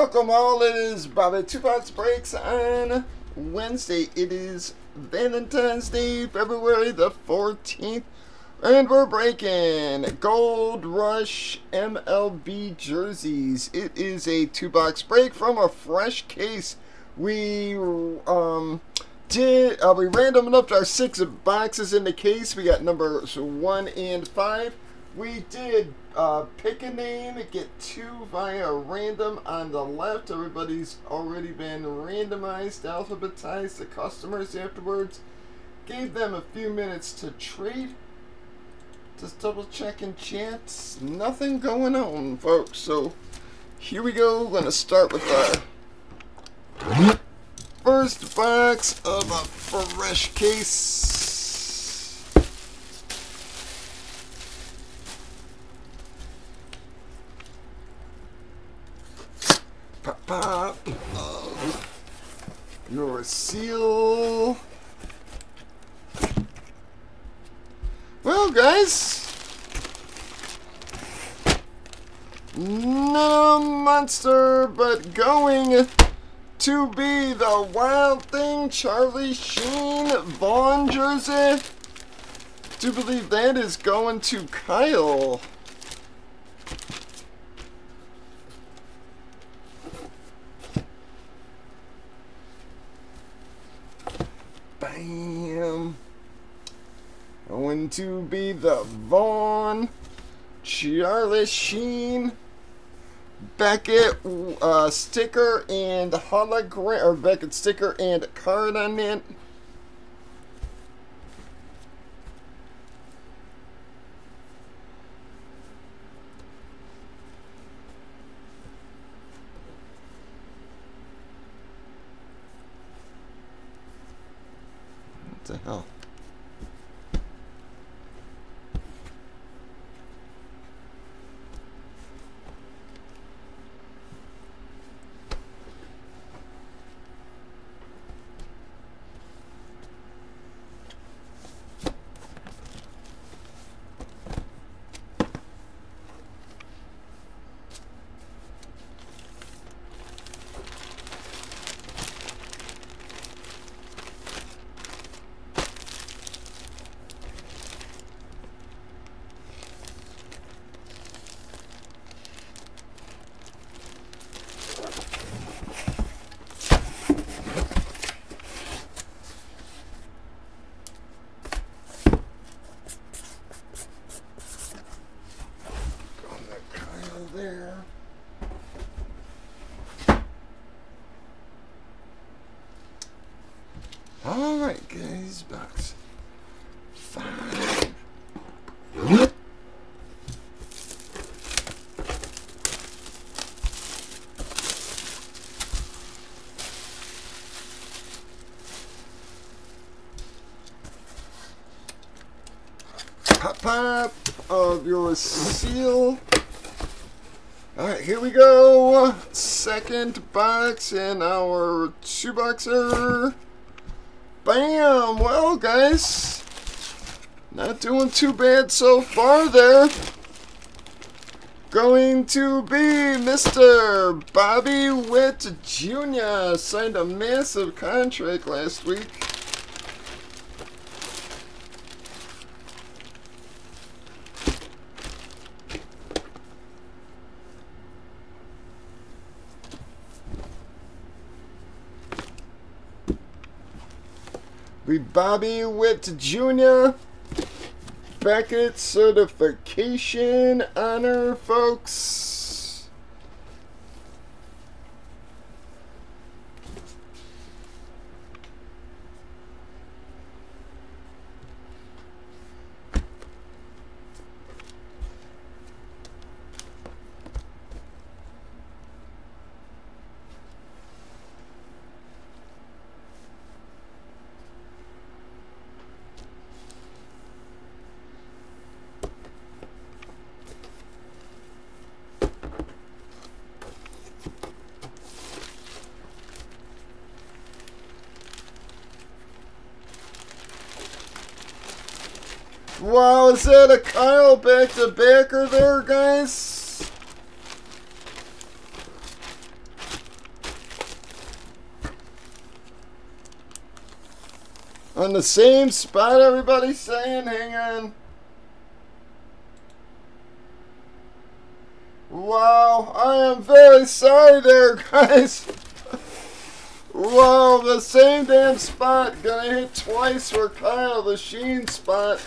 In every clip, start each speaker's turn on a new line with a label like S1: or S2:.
S1: Welcome all, it is Bobby 2 Box Breaks on Wednesday. It is Valentine's Day, February the 14th, and we're breaking Gold Rush MLB jerseys. It is a 2 box break from a fresh case. We randomed up our 6 boxes in the case. We got numbers 1 and 5. We did pick a name, get 2 via random on the left. Everybody's already been randomized, alphabetized. The customers afterwards gave them a few minutes to trade. Just double checking chats. Nothing going on, folks. So here we go. We're going to start with the first box of a fresh case. Pop of your seal. Well, guys, no monster, but going to be the Wild Thing Charlie Sheen Vaughn jersey. Do believe that is going to Kyle. Bam. Going to be the Vaughn, Charlie Sheen, Beckett sticker and hologram, or Beckett sticker and card on it. What the hell? There. All right, guys, box 5. Pop of your seal. Alright, here we go. Second box in our 2-boxer. Bam! Well, guys, not doing too bad so far there. Going to be Mr. Bobby Witt Jr. Signed a massive contract last week. Bobby Witt Jr. Beckett certification honor, folks. Wow, is that a Kyle back-to-backer there, guys? On the same spot, everybody's saying. Hang on. Wow, I am very sorry there, guys. Wow, the same damn spot. Gonna hit twice for Kyle, the Sheen spot.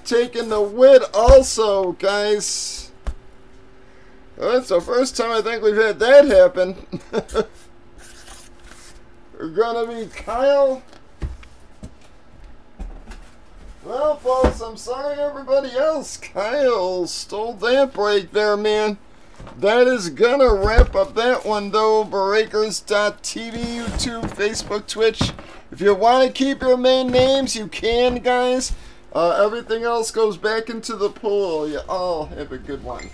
S1: Taking the win also, guys. That's the first time I think we've had that happen. We're gonna be Kyle. Well, folks, I'm sorry everybody else. Kyle stole that break there, man. That is gonna wrap up that one, though. Breakers.tv, YouTube, Facebook, Twitch. If you want to keep your main names, you can, guys. Everything else goes back into the pool. You all have a good one.